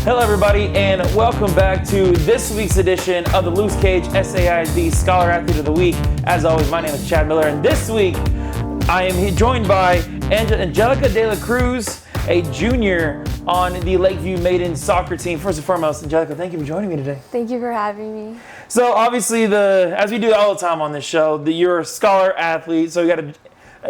Hello everybody and welcome back to this week's edition of the Loose Cage SAISD Scholar Athlete of the Week. As always, my name is Chad Miller and this week I am joined by Angelica Delacruz, a junior on the Lakeview Maidens soccer team. First and foremost, Angelica, thank you for joining me today. Thank you for having me. So obviously, as we do all the time on this show, you're a scholar athlete, so you got to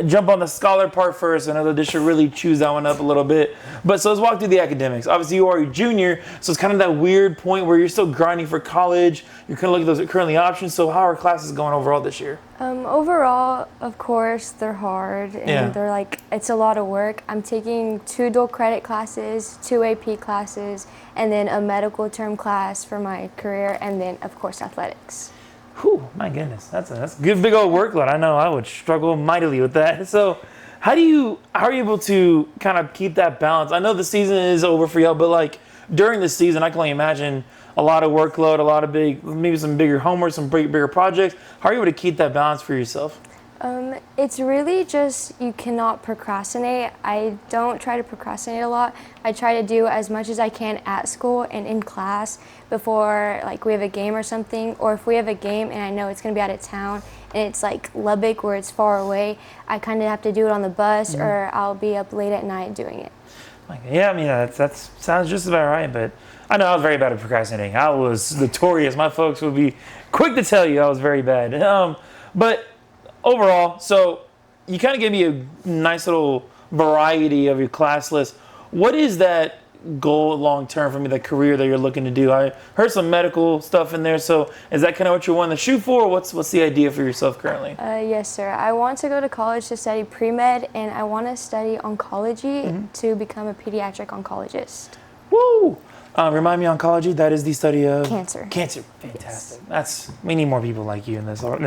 jump on the scholar part first. I know that this should really choose that one up a little bit. But so let's walk through the academics. Obviously, you are a junior, so it's kind of that weird point where you're still grinding for college. You're kind of looking at those currently options. So how are classes going overall this year? Overall, of course, they're hard and they're like, it's a lot of work. I'm taking 2 dual credit classes, 2 AP classes, and then a medical term class for my career, and then, of course, athletics. Whew, my goodness, that's a good big old workload. I know I would struggle mightily with that. So how are you able to kind of keep that balance? I know the season is over for y'all, but like during the season, I can only imagine a lot of workload, a lot of maybe some bigger homework, some bigger projects. How are you able to keep that balance for yourself? It's really just you cannot procrastinate. I don't try to procrastinate a lot. I try to do as much as I can at school and in class before like we have a game or something, or if we have a game and I know it's going to be out of town and it's like Lubbock where it's far away, I kind of have to do it on the bus or I'll be up late at night doing it. Yeah, I mean, that sounds just about right, but I know I was very bad at procrastinating. I was notorious. My folks would be quick to tell you I was very bad. But overall, so you kind of gave me a nice little variety of your class list. What is that goal long term for me, the career that you're looking to do? I heard some medical stuff in there, so is that kind of what you're wanting to shoot for? What's the idea for yourself currently? Yes, sir. I want to go to college to study pre-med, and I want to study oncology to become a pediatric oncologist. Woo! Remind me, oncology, that is the study of? Cancer. Cancer. Fantastic. Yes. We need more people like you in this world.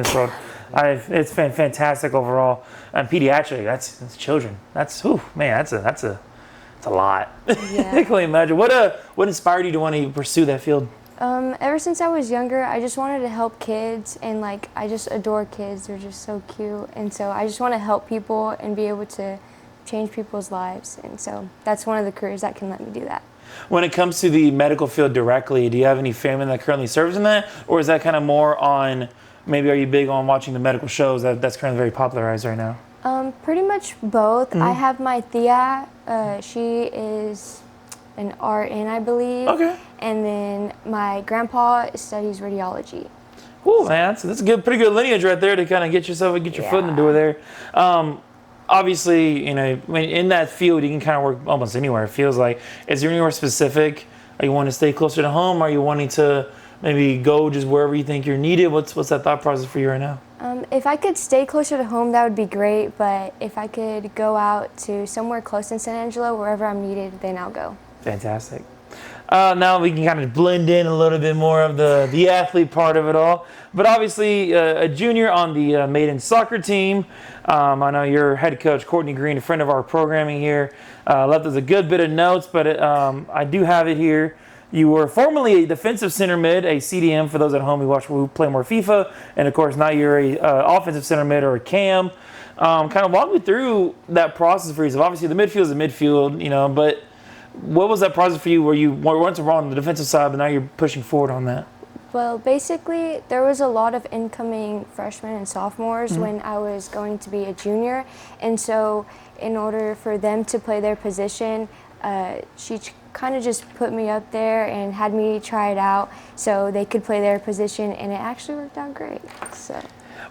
It's fantastic overall. And pediatric, that's children. That's a lot. Yeah. I can only imagine. What inspired you to want to pursue that field? Ever since I was younger, I just wanted to help kids, and like I just adore kids. They're just so cute, and so I just want to help people and be able to change people's lives, and so that's one of the careers that can let me do that. When it comes to the medical field directly, do you have any family that currently serves in that, or is that kind of more on, maybe are you big on watching the medical shows that's currently very popularized right now? Pretty much both. I have my tia, she is an RN, I believe. Okay. And then my grandpa studies radiology. Cool, man. That's a pretty good lineage right there to kind of get your foot in the door there. Obviously, in that field, you can kind of work almost anywhere, it feels like. Is there anywhere specific? Are you wanting to stay closer to home? Are you wanting to maybe go just wherever you think you're needed? What's that thought process for you right now? If I could stay closer to home, that would be great. But if I could go out to somewhere close in San Angelo, wherever I'm needed, then I'll go. Fantastic. Now we can kind of blend in a little bit more of the athlete part of it all. But obviously, a junior on the Maidens soccer team. I know your head coach, Courtney Green, a friend of our programming here, left us a good bit of notes, but I do have it here. You were formerly a defensive center mid, a CDM for those at home who play more FIFA, and of course now you're a offensive center mid or a cam. Kind of walk me through that process for yourself. Obviously, the midfield is a midfield, but what was that process for you where you weren't so wrong on the defensive side, but now you're pushing forward on that? Well, basically, there was a lot of incoming freshmen and sophomores when I was going to be a junior. And so in order for them to play their position, she kind of just put me up there and had me try it out so they could play their position, and it actually worked out great. So.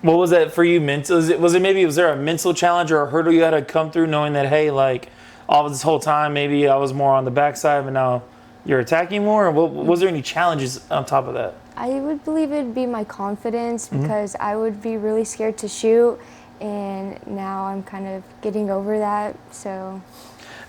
What was that for you mental? Was there a mental challenge or a hurdle you had to come through knowing that, hey, like, all this whole time, maybe I was more on the backside, but now you're attacking more? Or was there any challenges on top of that? I would believe it'd be my confidence because I would be really scared to shoot, and now I'm kind of getting over that, so.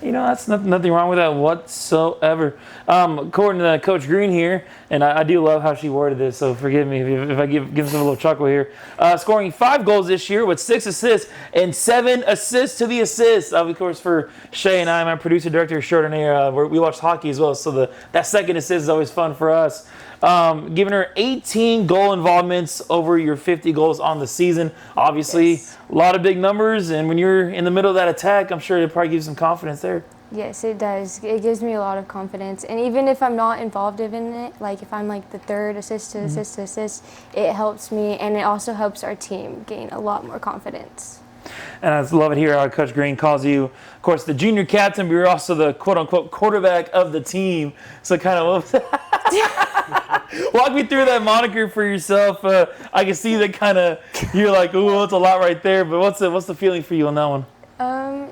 That's nothing wrong with that whatsoever. According to Coach Green here, and I do love how she worded this, so forgive me if I give some a little chuckle here. Scoring 5 goals this year with 6 assists and 7 assists to the assists. Of course, for Shay and I, my producer, director extraordinaire, we watch hockey as well, so that second assist is always fun for us. Giving her 18 goal involvements over your 50 goals on the season. Obviously, a lot of big numbers, and when you're in the middle of that attack, I'm sure it probably gives you some confidence there. Yes, it does. It gives me a lot of confidence. And even if I'm not involved in it, like if I'm like the third assist to assist to assist, it helps me, and it also helps our team gain a lot more confidence. And I love it here how Coach Green calls you, of course, the junior captain, but you're also the quote-unquote quarterback of the team. So kind of walk me through that moniker for yourself. I can see that kind of, you're like, ooh, it's a lot right there, but what's the feeling for you on that one?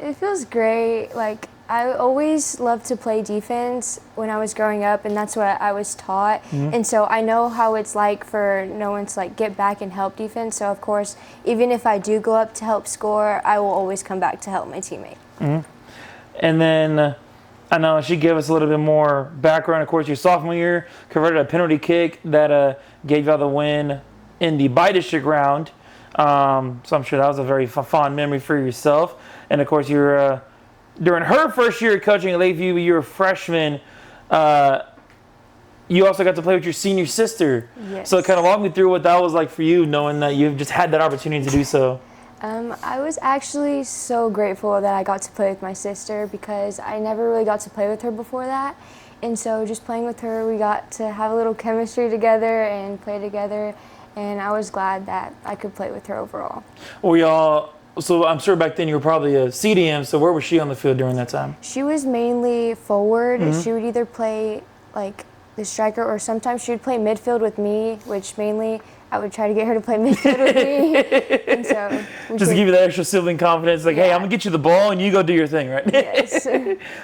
It feels great. Like, I always loved to play defense when I was growing up, and that's what I was taught. And so I know how it's like for no one to like get back and help defense. So of course, even if I do go up to help score, I will always come back to help my teammate. And then I know she gave us a little bit more background. Of course, your sophomore year converted a penalty kick that gave y'all the win in the by-district round. So I'm sure that was a very fond memory for yourself. And of course, you're during her first year of coaching at Lakeview, you were a freshman. You also got to play with your senior sister. Yes. So kind of walk me through what that was like for you, knowing that you've just had that opportunity to do so. I was actually so grateful that I got to play with my sister because I never really got to play with her before that. And so just playing with her, we got to have a little chemistry together and play together. And I was glad that I could play with her overall. So I'm sure back then you were probably a CDM, so where was she on the field during that time? She was mainly forward. She would either play like the striker, or sometimes she would play midfield with me, which mainly I would try to get her to play midfield with me. And so just to give you that extra sibling confidence, like, hey, I'm going to get you the ball and you go do your thing, right? Yes.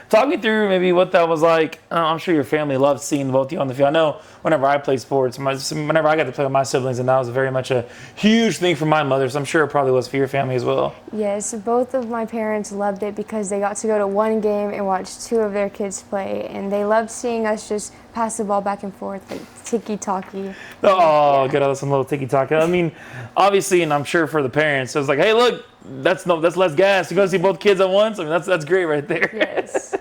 Talk me through maybe what that was like. I'm sure your family loved seeing both of you on the field. I know whenever I played sports, whenever I got to play with my siblings, and that was very much a huge thing for my mother, so I'm sure it probably was for your family as well. Yes, both of my parents loved it because they got to go to one game and watch two of their kids play, and they loved seeing us just pass the ball back and forth, like tiki-taki. Oh, yeah. Good, some little tiki-taka. I mean, obviously, and I'm sure for the parents, it was like, hey, look, that's less gas. You go see both kids at once. I mean, that's great right there. Yes.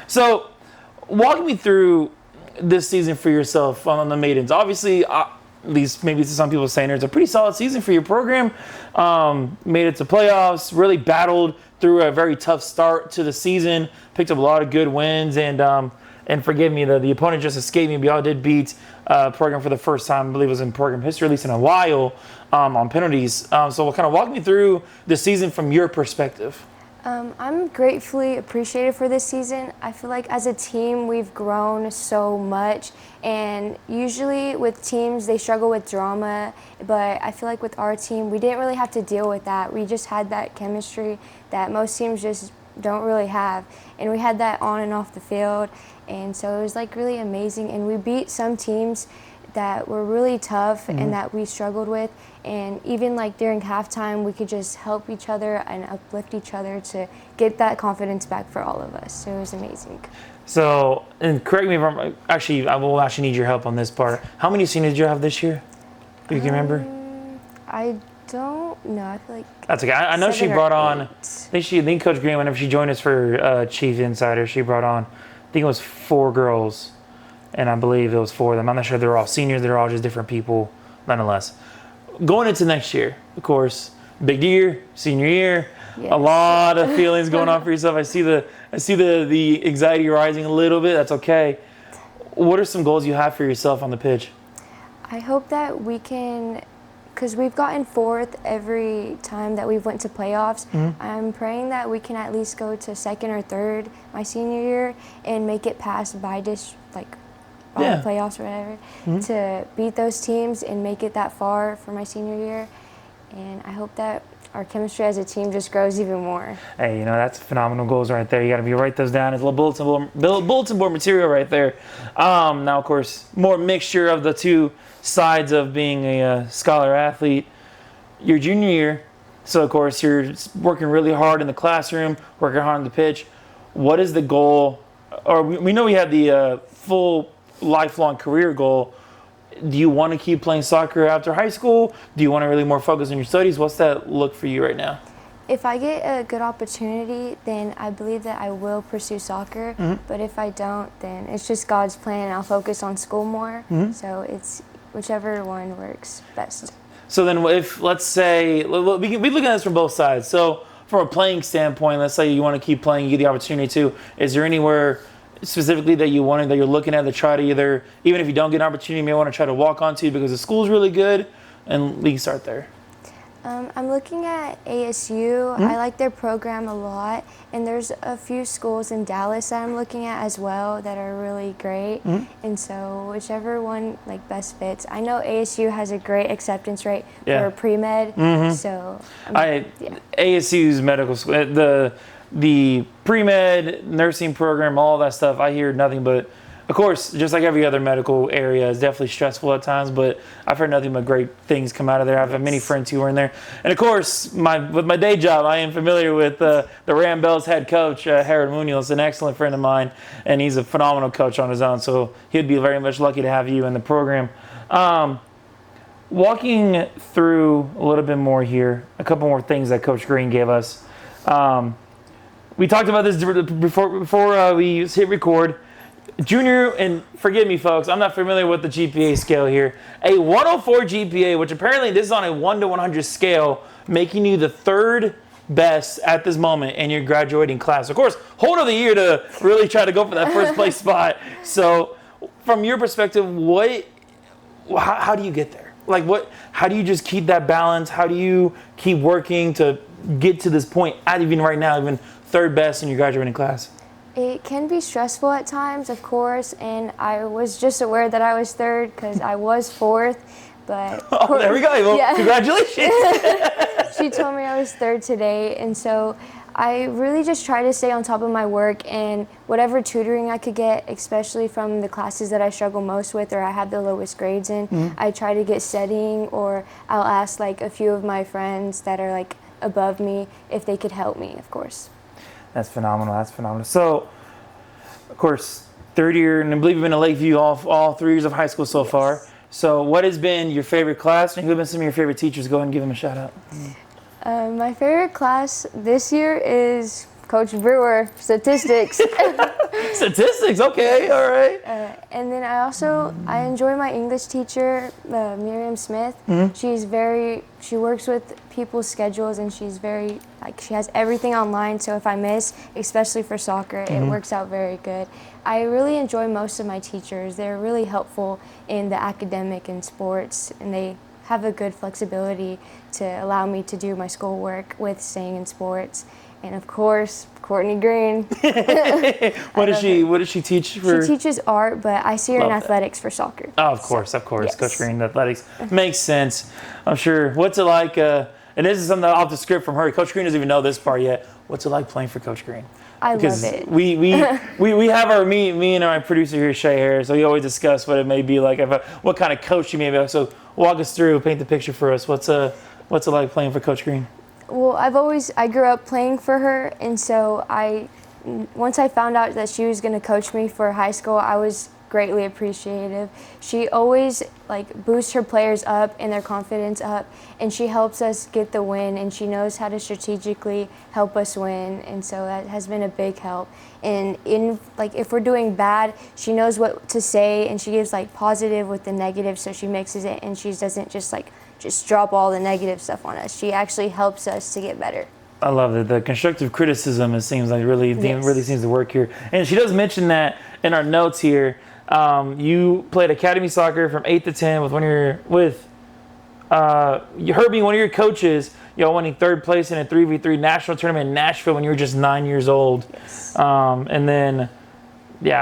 So, walk me through this season for yourself on the Maidens. Obviously, at least maybe to some people saying it's a pretty solid season for your program. Made it to playoffs, really battled through a very tough start to the season, picked up a lot of good wins, and forgive me, the opponent just escaped me, but y'all did beat program for the first time, I believe it was in program history, at least in a while, on penalties. So kind of walk me through the season from your perspective. I'm gratefully appreciated for this season. I feel like as a team, we've grown so much, and usually with teams, they struggle with drama, but I feel like with our team, we didn't really have to deal with that. We just had that chemistry that most teams just don't really have, and we had that on and off the field, and so it was like really amazing, and we beat some teams that were really tough and that we struggled with, and even like during halftime we could just help each other and uplift each other to get that confidence back for all of us. So it was amazing. So, and correct me if I'm I will actually need your help on this part. How many seniors did you have this year? Do you can remember? I don't know. I feel like that's okay. I know she brought on. I think Coach Green, whenever she joined us for Chief Insider, she brought on, I think it was 4 girls, and I believe it was 4 of them. I'm not sure if they're all seniors. They're all just different people, nonetheless. Going into next year, of course, big year, senior year, yes. A lot of feelings going on for yourself. I see the anxiety rising a little bit. That's okay. What are some goals you have for yourself on the pitch? I hope that we can, because we've gotten 4th every time that we've went to playoffs. I'm praying that we can at least go to 2nd or 3rd my senior year and make it past by playoffs or whatever, to beat those teams and make it that far for my senior year. And I hope that our chemistry as a team just grows even more. Hey, that's phenomenal goals right there. You got to write those down as a little bulletin board material right there. Now, of course, more mixture of the two sides of being a scholar athlete. Your junior year, so of course you're working really hard in the classroom, working hard on the pitch. What is the goal? Or we know we have the full lifelong career goal. Do you want to keep playing soccer after high school? Do you want to really more focus on your studies? What's that look for you right now? If I get a good opportunity, then I believe that I will pursue soccer. But if I don't, then it's just God's plan, and I'll focus on school more. So it's whichever one works best. So then if, let's say, we look at this from both sides. So from a playing standpoint, let's say you want to keep playing, you get the opportunity to, is there anywhere specifically that you're looking at to try to either, even if you don't get an opportunity, you may want to try to walk onto because the school's really good, and we can start there? I'm looking at ASU. I like their program a lot, and there's a few schools in Dallas that I'm looking at as well that are really great. And so whichever one like best fits. I know ASU has a great acceptance rate for pre-med. So ASU's medical school, the pre-med nursing program, all that stuff, I hear nothing but, of course, just like every other medical area, is definitely stressful at times, but I've heard nothing but great things come out of there. I've had many friends who were in there. And of course, with my day job, I am familiar with the Rambells head coach, Harold Munoz, an excellent friend of mine, and he's a phenomenal coach on his own, so he'd be very much lucky to have you in the program. Walking through a little bit more here, a couple more things that Coach Green gave us. We talked about this before we hit record. Junior, and forgive me, folks, I'm not familiar with the GPA scale here. A 104 GPA, which apparently this is on a 1 to 100 scale, making you the third best at this moment in your graduating class. Of course, whole of the year to really try to go for that first place spot. So, from your perspective, how do you get there? Like, how do you just keep that balance? How do you keep working to get to this point, even right now, even third best in your graduating class? It can be stressful at times, of course, and I was just aware that I was third because I was fourth, but... Oh, there we go. Well, congratulations. She told me I was third today, and so I really just try to stay on top of my work and whatever tutoring I could get, especially from the classes that I struggle most with or I have the lowest grades in, I try to get studying, or I'll ask like a few of my friends that are like above me if they could help me, of course. That's phenomenal. That's phenomenal. So, of course, third year, and I believe you've been to Lakeview all 3 years of high school so far. So, what has been your favorite class, and who have been some of your favorite teachers? Go ahead and give them a shout out. My favorite class this year is Coach Brewer, statistics. Statistics, okay, all right. And then I enjoy my English teacher, Miriam Smith. She works with people's schedules, and she's very, she has everything online, so if I miss, especially for soccer, it works out very good. I really enjoy most of my teachers. They're really helpful in the academic and sports, and they have a good flexibility to allow me to do my schoolwork with staying in sports. And of course, Courtney Green. What does she teach for? She teaches art, but I see her in athletics for soccer. Oh, of course. Yes. Coach Green, athletics. Makes sense. I'm sure. What's it like, and this is something off the script from her. Coach Green doesn't even know this part yet. What's it like playing for Coach Green? I love it. We have me and our producer here, Shay Harris, so we always discuss what it may be like, what kind of coach you may be. So walk us through, paint the picture for us. What's it like playing for Coach Green? Well, I grew up playing for her, and so once I found out that she was going to coach me for high school, I was greatly appreciative. She always boosts her players up and their confidence up, and she helps us get the win, and she knows how to strategically help us win, and so that has been a big help. And if we're doing bad, she knows what to say, and she gives positive with the negative, so she mixes it, and she doesn't just drop all the negative stuff on us. She actually helps us to get better. I love it. The constructive criticism, it seems like really seems to work here. And she does mention that in our notes here. You played academy soccer from 8 to 10 with her being one of your coaches. Y'all winning third place in a 3v3 national tournament in Nashville when you were just 9 years old. Yes. And then,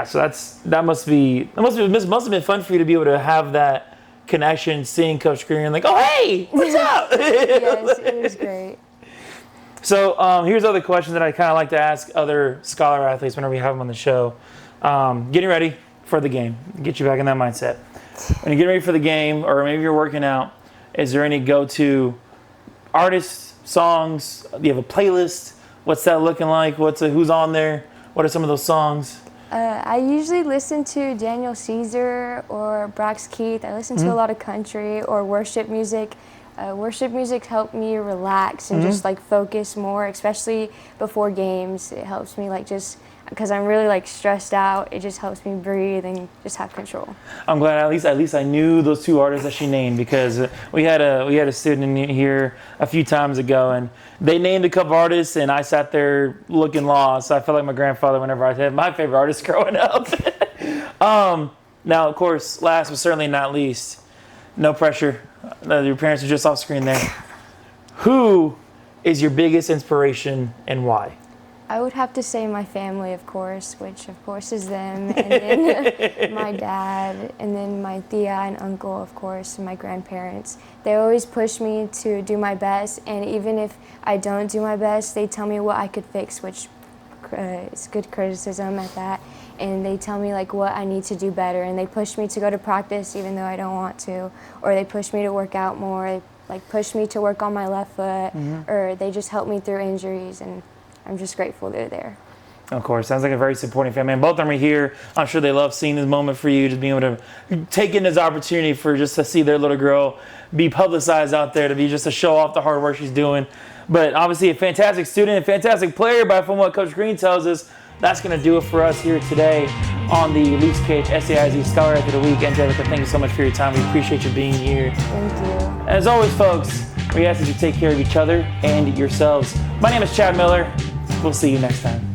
so that must have been fun for you to be able to have that connection, seeing Coach Green, and oh, hey, what's up? Yes, it was great. So here's other questions that I kind of like to ask other scholar athletes whenever we have them on the show. Getting ready for the game, get you back in that mindset. When you get ready for the game, or maybe you're working out, is there any go-to artists, songs? Do you have a playlist? What's that looking like? Who's on there? What are some of those songs? I usually listen to Daniel Caesar or Brax Keith. I listen to a lot of country or worship music. Worship music helped me relax and just focus more, especially before games. It helps me because I'm really like stressed out. It just helps me breathe and just have control. I'm glad at least I knew those two artists that she named, because we had a student in here a few times ago, and they named a couple artists, and I sat there looking lost. I felt like my grandfather whenever I had my favorite artists growing up. Now, of course, last but certainly not least, no pressure. Your parents are just off screen there. Who is your biggest inspiration and why? I would have to say my family, of course, which of course is them, and then my dad, and then my tia and uncle, of course, and my grandparents. They always push me to do my best, and even if I don't do my best, they tell me what I could fix, which is good criticism at that, and they tell me like what I need to do better, and they push me to go to practice even though I don't want to, or they push me to work out more, like push me to work on my left foot, or they just help me through injuries, and I'm just grateful they're there. Of course, sounds like a very supporting family. And both of them are here. I'm sure they love seeing this moment for you, just being able to take in this opportunity for just to see their little girl be publicized out there, to be just to show off the hard work she's doing. But obviously a fantastic student, a fantastic player, but from what Coach Green tells us, that's going to do it for us here today on the Leafs Cage SAISD Scholar Athlete of the Week. Angelica, thank you so much for your time. We appreciate you being here. Thank you. As always, folks, we ask that you take care of each other and yourselves. My name is Chad Miller. We'll see you next time.